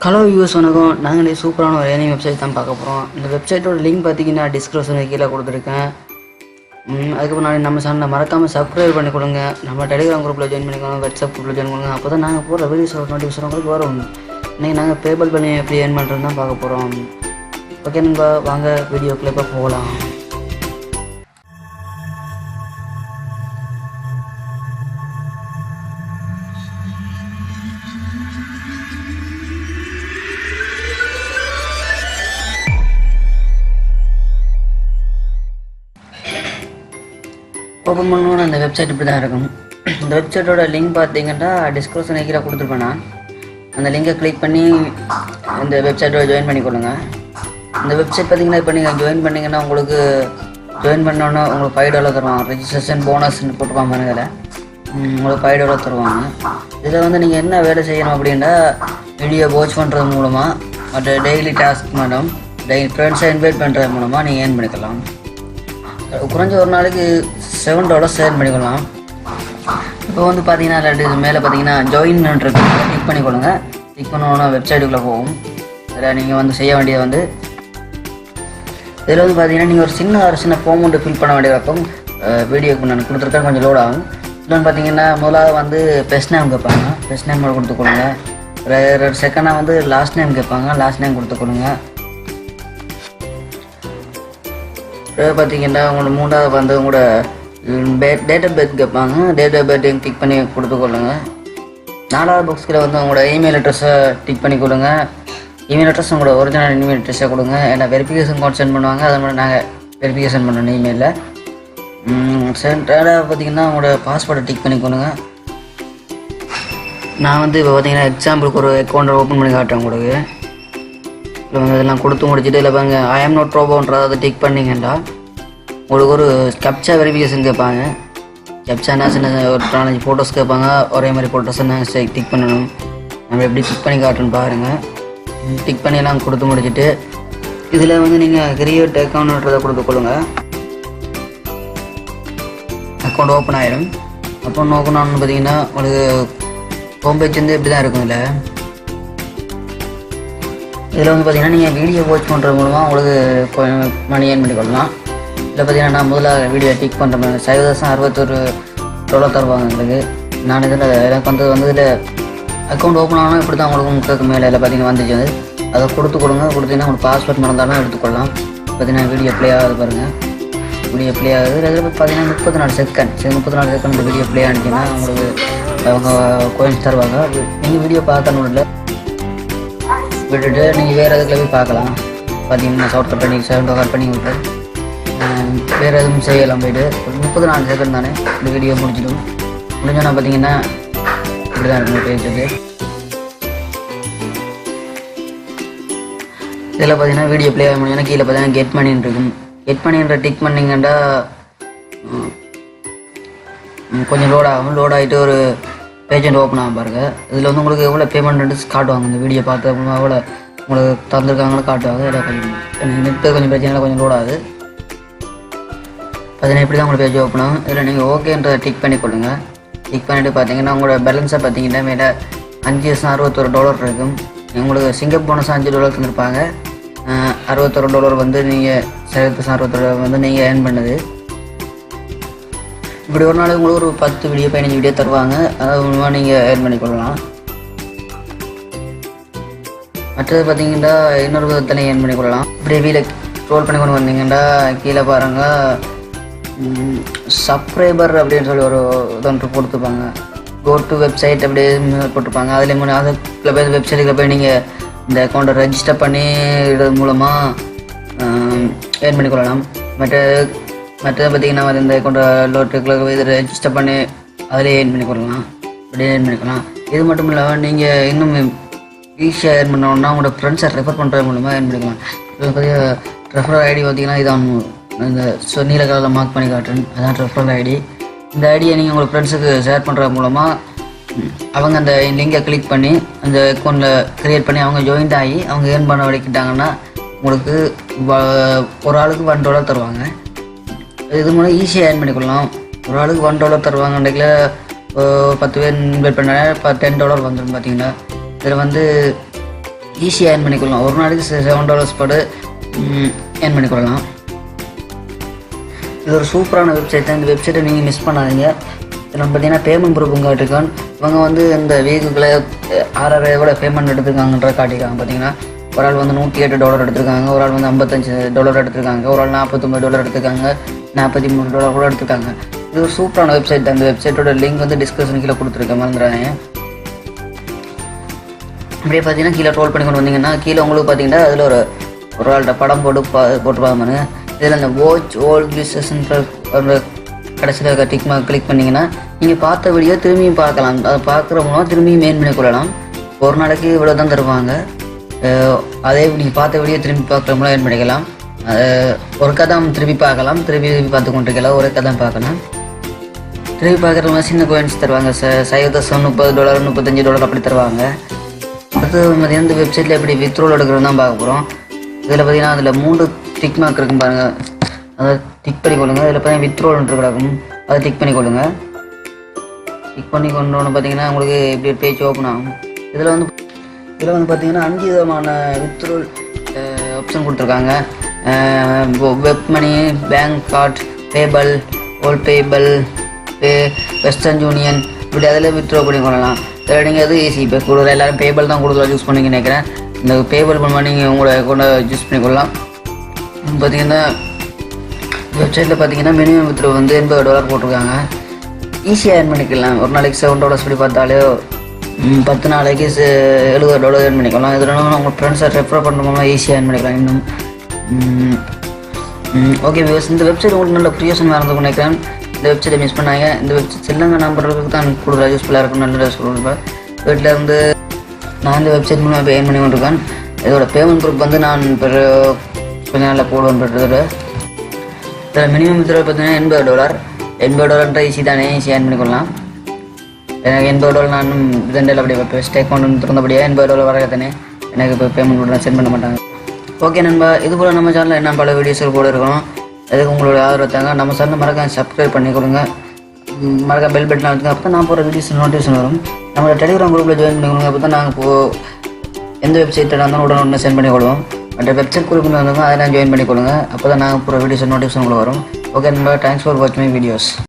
Hello viewers வணக்கம். நாங்களே சூப்பரான ஒரு ஏர்னிங் வெப்சைட் தான் பார்க்க போகிறோம். இந்த வெப்சைட்டோட லிங்க் பார்த்தீங்கன்னா டிஸ்கிரிப்ஷனுக்கு கீழே கொடுத்துருக்கேன். அதுக்கப்புறம் நான் நம்ம சேனலை மறக்காமல் சப்ஸ்கிரைப் பண்ணி கொடுங்க. நம்ம டெலிகிராம் குரூப்பில் ஜாயின் பண்ணிக்கோங்க, வாட்ஸ்அப் குரூப்பில் ஜாயின் பண்ணுங்க. அப்போ தான் நாங்கள் போகிற வீடியோஸ் நோட்டிஃபிகேஷன் உங்களுக்கு வரும். இன்றைக்கி நாங்கள் பேபல் பண்ணி எப்படி ஏர்ன் பண்ணுறது தான் பார்க்க போகிறோம். ஓகே நண்பா, வாங்க வீடியோக்குள்ளே இப்போ போகலாம். ஓப்பன் பண்ணணுன்னு அந்த வெப்சைட் இப்படி தான் இருக்கும். இந்த வெப்சைட்டோட லிங்க் பார்த்தீங்கன்னா டிஸ்கிரிப்ஷன் கீழே கொடுத்துருப்பேன். நான் அந்த லிங்கை கிளிக் பண்ணி இந்த வெப்சைட்டோட ஜாயின் பண்ணிக்கொள்ளுங்க. இந்த வெப்சைட் பார்த்தீங்கன்னா இப்போ நீங்கள் ஜாயின் பண்ணிங்கன்னா உங்களுக்கு ஜாயின் பண்ணோன்னா உங்களுக்கு $5 தருவாங்க. ரெஜிஸ்ட்ரேஷன் போனஸ்ன்னு போட்டுருவாங்க பாருங்கள். உங்களுக்கு $5 தருவாங்க. இதில் வந்து நீங்கள் என்ன வேலை செய்யணும் அப்படின்னா வீடியோ வாட்ச் பண்ணுறது மூலமாக மற்ற டெய்லி டாஸ்க் மூலம் ஃப்ரெண்ட்ஸை இன்வைட் பண்ணுறது மூலமாக நீங்கள் ஏர்ன் பண்ணிக்கலாம். குறைஞ்ச ஒரு நாளைக்கு $7 ஏர்ன் பண்ணிக்கலாம். இப்போ வந்து பார்த்தீங்கன்னா இது மேலே பார்த்தீங்கன்னா ஜாயின் இருக்கு, கிளிக் பண்ணிக்கொள்ளுங்க. கிளிக் பண்ணோன்னா வெப்சைட்டுக்குள்ளே போகும். அதில் நீங்கள் வந்து செய்ய வேண்டியது வந்து இதில் வந்து பார்த்தீங்கன்னா நீங்கள் ஒரு சின்ன ஃபார்ம் ஒன்று ஃபில் பண்ண வேண்டியது இருக்கும். வீடியோக்கு நான் கொடுத்துருக்கேன், கொஞ்சம் லோட் ஆகும். இன்னொன்று பார்த்தீங்கன்னா முதலாவது வந்து பெஸ்ட் நேம் கேட்பாங்க, பெஸ்ட் நேம் கொடுத்துக்கொள்ளுங்க. செகண்டாக வந்து லாஸ்ட் நேம் கேட்பாங்க, லாஸ்ட் நேம் கொடுத்துக்கொள்ளுங்க. பார்த்தீங்கன்னா உங்களோட மூன்றாவது வந்து உங்களோட டேட் ஆஃப் பர்த் கேட்பாங்க, டேட் ஆஃப் பர்த்தையும் டிக் பண்ணி கொடுத்துக்கொள்ளுங்க. நாலாவது பாக்ஸில் வந்து உங்களோட இமெயில் அட்ரஸை டிக் பண்ணிக்கொள்ளுங்க. இமெயில் அட்ரஸ் உங்களோட ஒரிஜினல் இமெயில் அட்ரஸை கொடுங்க. ஏன்னா வெரிஃபிகேஷன் கோட் சென்ட் பண்ணுவாங்க, அதை மாதிரி நாங்கள் வெரிஃபிகேஷன் பண்ணணும் இமெயிலில். தேர்டாக பார்த்தீங்கன்னா உங்களோட பாஸ்வேர்டை டிக் பண்ணிக்கொள்ளுங்க. நான் வந்து இப்போ பார்த்தீங்கன்னா எக்ஸாம்பிளுக்கு ஒரு அக்கௌண்ட்டை ஓப்பன் பண்ணி காட்டுறேன் உங்களுக்கு. இல்லை வந்து இதெல்லாம் கொடுத்து முடிச்சுட்டு இல்லை பாருங்க ஐ ஆம் நாட் ரோபோன்றதை அதை டிக் பண்ணிங்கன்னா உங்களுக்கு ஒரு கேப்சா வெரிஃபிகேஷன் கேட்பாங்க. கேப்சானா சின்ன ஒரு 4-5 ஃபோட்டோஸ் கேட்பாங்க, ஒரே மாதிரி ஃபோட்டோஸ் நான் டிக் பண்ணணும். நம்ம எப்படி டிக் பண்ணி காட்டுன்னு பாருங்கள். டிக் பண்ணியெல்லாம் கொடுத்து முடிச்சுட்டு இதில் வந்து நீங்கள் கிரியேட் அக்கௌண்ட்ன்றதை கொடுத்துக்கொள்ளுங்க. அக்கௌண்ட் ஓப்பன் ஆகிடும். அக்கௌண்ட் ஓப்பன் ஆகணும்னு பார்த்தீங்கன்னா உங்களுக்கு ஹோம் பேஜ் வந்து இப்படி தான் இருக்கும். இதில் வந்து பார்த்தீங்கன்னா நீங்கள் வீடியோ வாட்ச் பண்ணுறது மூலமாக உங்களுக்கு மணி ஏர்ன் பண்ணிக்கொள்ளலாம். இதில் பார்த்தீங்கன்னா நான் முதல்ல வீடியோ டிக் பண்ணுற மாதிரி $61 தருவாங்க எங்களுக்கு. நான் இதில் எனக்கு வந்து இதில் அக்கௌண்ட் ஓப்பன் ஆனால் இப்படி தான் உங்களுக்கு மேலே இதில் பார்த்தீங்கன்னா வந்துச்சு. அதை கொடுத்துக்கொடுங்க. கொடுத்தீங்கன்னா உங்களுக்கு பாஸ்வேர்ட் மறந்தாலும் எடுத்துக்கொள்ளலாம். பார்த்தீங்கன்னா வீடியோ ப்ளே ஆகுது பாருங்கள். வீடியோ ப்ளே ஆகுது. இதில் பார்த்தீங்கன்னா 34 செகண்ட். சரி, 34 செகண்ட் இந்த வீடியோ ப்ளே ஆனிச்சின்னா உங்களுக்கு அவங்க கோயின்ஸ் தருவாங்க. நீங்கள் வீடியோ பார்க்கணும் இல்லை விட்டுட்டு நீங்கள் வேறு எதுக்குள்ள போய் பார்க்கலாம். பார்த்தீங்கன்னா ஷார்ட் கட் பண்ணி கட் பண்ணி விட்டு வேறு எதுவும் செய்யலாம். போய்ட்டு 34 செகண்ட் தானே இந்த வீடியோ முடிச்சிடும். முடிஞ்சோன்னா பார்த்தீங்கன்னா இப்படி தான் இருக்கும் பேஜுக்கு. இதில் பார்த்தீங்கன்னா வீடியோ ப்ளே ஆக முடியும்னா கீழே பார்த்தீங்கன்னா கெட் மணின்னு இருக்கும். கெட் மணின்ற டிக் பண்ணிங்கன்னா கொஞ்சம் லோட் ஆகும். லோட் ஆகிட்டு ஒரு பேஜெண்ட் ஓப்பன் ஆகும் பாருங்க. இதில் வந்து உங்களுக்கு எவ்வளோ பேமெண்ட் காட்டுவாங்க. இந்த வீடியோ பார்த்து எவ்வளோ உங்களுக்கு தந்துருக்காங்கன்னு காட்டுவாங்க. இதில் கொஞ்சம் நெட்டு கொஞ்சம் பிரச்சனை கொஞ்சம் லோட் ஆகுது. பார்த்தீங்கன்னா இப்படி தான் உங்களுக்கு பேஜ் ஓப்பன் ஆகும். இதில் நீங்கள் ஓகேன்றதை டிக் பண்ணிக்கொள்ளுங்க. டிக் பண்ணிவிட்டு பார்த்தீங்கன்னா உங்களோட பேலன்ஸை பார்த்தீங்கன்னா மேலே $561 இருக்கும். உங்களுக்கு சிங்கப்பூர் போனஸ் $5 தந்துருப்பாங்க. $61 வந்து நீங்கள் $61 வந்து நீங்கள் ஏர்ன் பண்ணது. இப்படி ஒரு நாளைக்கு உங்களுக்கு ஒரு 10 வீடியோ 15 வீடியோ தருவாங்க. அதாவது மூலமாக நீங்கள் ஏர்ன் பண்ணிக்கொள்ளலாம். மற்றது பார்த்தீங்கன்னா இன்னொரு விதத்தில் ஏர்ன் பண்ணிக்கொள்ளலாம். இப்படியே வீடியோ ஸ்க்ரோல் பண்ணி கொண்டு வந்தீங்கன்னா கீழே பாருங்கள் சப்ஸ்கிரைபர் அப்படின்னு சொல்லி ஒரு இதொன்று கொடுத்துருப்பாங்க. கோ டு வெப்சைட் அப்படியே போட்டிருப்பாங்க. அதில் அதுக்குள்ள போய் வெப்சைட்டுக்குள்ள போய் நீங்கள் இந்த அக்கௌண்ட்டை ரெஜிஸ்டர் பண்ணி இது மூலமாக ஏர்ன் பண்ணிக்கொள்ளலாம். மற்றது பார்த்திங்கன்னா இந்த அக்கௌண்ட்டை லோட்டுக்குள்ள இதை ரெஜிஸ்டர் பண்ணி அதிலே ஏர்ன் பண்ணிக்கொள்ளலாம். அப்படியே ஏர்ன் பண்ணிக்கலாம். இது மட்டும் இல்லாமல் நீங்கள் இன்னும் ஈஸியாக ஏர்ன் பண்ணோன்னா உங்களோட ஃப்ரெண்ட்ஸை ரெஃபர் பண்ணுறது மூலமாக ஏர்ன் பண்ணிக்கலாம். இப்போ பார்த்தீங்கன்னா ரெஃபரல் ஐடி பார்த்திங்கன்னா இதான் இந்த நீல கலரில் மார்க் பண்ணி காட்டுறேன். அதான் ரெஃபரல் ஐடி. இந்த ஐடியை நீங்கள் உங்கள் ஃப்ரெண்ட்ஸுக்கு ஷேர் பண்ணுறது மூலமாக அவங்க அந்த லிங்கை கிளிக் பண்ணி அந்த அக்கௌண்ட்டில் க்ரியேட் பண்ணி அவங்க ஜாயின் ஆகி அவங்க ஏர்ன் பண்ண வலிக்கிட்டாங்கன்னா உங்களுக்கு ஒரு ஆளுக்கு $1 தருவாங்க. இது மூலம் ஈஸியாக ஏர்ன் பண்ணிக்கொள்ளலாம். ஒரு ஆளுக்கு $1 தருவாங்க. அன்றைக்கில் 10 பேர் இன்வைட் பண்ணால் $10 வந்துடும். பார்த்தீங்கன்னா இதில் வந்து ஈஸியாக ஏர்ன் பண்ணிக்கொள்ளலாம். ஒரு நாளைக்கு $7 படு ஏர்ன் பண்ணிக்கொள்ளலாம். இது ஒரு சூப்பரான வெப்சைட் தான். இந்த வெப்சைட்டை நீங்கள் மிஸ் பண்ணாதீங்க. இதில் பார்த்தீங்கன்னா பேமெண்ட் ப்ரூஃபும் காட்டிருக்கான். இவங்க வந்து இந்த வீக்குக்குள்ளே 6,000 எவ்வளோ பேமெண்ட் எடுத்துருக்காங்கன்ற காட்டியிருக்காங்க. பார்த்தீங்கன்னா ஒரு ஆள் வந்து $108 எடுத்திருக்காங்க, ஒரு ஆள் வந்து $55 எடுத்திருக்காங்க, ஒரு ஆள் $49 எடுத்திருக்காங்க, $43 கூட எடுத்திருக்காங்க. இது ஒரு சூப்பரான வெப்சைட் தான். இந்த வெப்சைட்டோட லிங்க் வந்து டிஸ்கிரிப்ஷன் கீழே கொடுத்துருக்கேன், மறந்துடாதீங்க. அப்படியே பார்த்தீங்கன்னா கீழே ரோல் பண்ணி கொண்டு வந்தீங்கன்னா கீழே உங்களுக்கு பார்த்தீங்கன்னா அதில் ஒரு ஆள்கிட்ட படம் போட்டு பாருங்க. இதில் இந்த வாட்ச் ஆல் விசஸ்ன்ற கடைசியில் டிக் மார்க் கிளிக் பண்ணிங்கன்னா நீங்கள் பார்த்த வீடியோ திரும்பியும் பார்க்கலாம். அதை பார்க்குற மூலமாக திரும்பியும் மெயின் பண்ணி கொள்ளலாம். ஒரு நாளைக்கு இவ்வளோ தான் தருவாங்க. அதே நீங்கள் பார்த்த வீடியோ திரும்பி பார்க்குற மூலம் ஏன் பண்ணிக்கலாம். ஒரு கதை திரும்பி பார்க்கலாம், திரும்பி பார்த்து கொண்டிருக்கலாம், ஒரு கதை பார்க்கலாம். திரும்பி பார்க்குறவங்க சின்ன கோயின்ஸ் தருவாங்க. $30, $35 அப்படி தருவாங்க. அடுத்து பார்த்தீங்கன்னா இந்த வெப்சைட்டில் எப்படி வித்ரோல் எடுக்கிறது தான் பார்க்க போகிறோம். இதில் பார்த்தீங்கன்னா அதில் 3 டிக் மார்க் இருக்கும் பாருங்கள், அதை டிக் பண்ணி கொள்ளுங்கள். இதில் பார்த்தீங்கன்னா வித்ரோல்ன்ட்டு கிடக்கும், அதை டிக் பண்ணி கொள்ளுங்கள். டிக் பண்ணி கொண்டோன்னு பார்த்தீங்கன்னா உங்களுக்கு இப்படி ஒரு பேஜ் ஓப்பன் ஆகும். இதில் வந்து பார்த்தீங்கன்னா 5 விதமான வித்ரோல் ஆப்ஷன் கொடுத்துருக்காங்க. வெப் மணி, பேங்க் கார்ட், பேபல், ஓல் பேபல், வெஸ்டர்ன் யூனியன், இப்படி அதில் வித்ரோ பண்ணி கொள்ளலாம். இதில் நீங்கள் அது ஈஸி. இப்போ கொடுக்குற எல்லோரும் பேபல் தான் கொடுக்குற யூஸ் பண்ணிக்க நினைக்கிறேன். இந்த பேபல் பண்ணி நீங்கள் உங்களோட அக்கௌண்ட்டை யூஸ் பண்ணிக்கொள்ளலாம். பார்த்தீங்கன்னா வெப்சைட்டில் பார்த்தீங்கன்னா மினிமம் வித்ரோ வந்து $80 போட்டிருக்காங்க. ஈஸியாக ஏர்ன் பண்ணிக்கலாம். ஒரு நாளைக்கு $7 படி பார்த்தாலே 10 நாளைக்கு $70 ஏர்ன் பண்ணிக்கலாம். இதனால் உங்கள் ஃப்ரெண்ட்ஸை ரெஃபர் பண்ணுறோம்னா ஈஸியாக ஏர்ன் பண்ணிக்கலாம். இன்னும் ஓகே வியூஸ், இந்த வெப்சைட் உங்களுக்கு நல்ல ப்ரியோசனமாக இருந்து நினைக்கிறேன். இந்த வெப்சைட்டை மிஸ் பண்ணாங்க. இந்த வெப்சைட் செல்லங்க நம்பருக்கு தான் கூடுதலாக யூஸ்ஃபுல்லாக இருக்கும். நல்ல சொல்லுவேன். வீட்டில் இருந்து நான் இந்த வெப்சைட் மூலமாக இப்போ ஏர்ன் பண்ணி கொண்டிருக்கேன். இதோட பேமெண்ட் ப்ரூஃப் வந்து நான் இப்போ கொஞ்ச நாளில் போடுவேன்றது. இதில் மினிமம் வித்ரோ பார்த்தீங்கன்னா $80 ஈஸி தானே, ஈஸி ஏர்ன் பண்ணிக்கொள்ளலாம். எனக்கு $80 நான் ரெண்டில் அப்படி பெஸ்ட் அக்கௌண்ட் திறந்தபடியாக $80 வர தானே எனக்கு இப்போ பேமெண்ட் கூட சென்ட் பண்ண மாட்டாங்க. ஓகே நண்பா, இது போல் நம்ம சேனலில் என்ன பல வீடியோஸ் கூட இருக்கணும். அதுக்கு உங்களோட ஆதரவு தாங்க. நம்ம சேனல் மறக்காம சப்ஸ்கிரைப் பண்ணி கொடுங்க, மறக்காம பெல் பட்டன் அழுத்துங்க. அப்போ தான் நான் போகிற வீடியோஸ் நோட்டிஃபிகேஷன் வரும். நம்மளோட டெலிகிராம் குரூப்பில் ஜாயின் பண்ணி கொடுங்க. அப்போ தான் நாங்கள் எந்த வெப்சைட்டில் இருந்தாலும் உடனே சென்ட் பண்ணி கொள்வோம். அந்த வெப்சைட் குரூப்பில் வந்தாங்க அதெல்லாம் ஜாயின் பண்ணி கொடுங்க. அப்போ தான் நாங்கள் போகிற வீடியோஸ் நோட்டிஃபிகேஷன் வரும். ஓகே நண்பா, தேங்க்ஸ் ஃபார் வாட்சிங் மை வீடியோஸ்.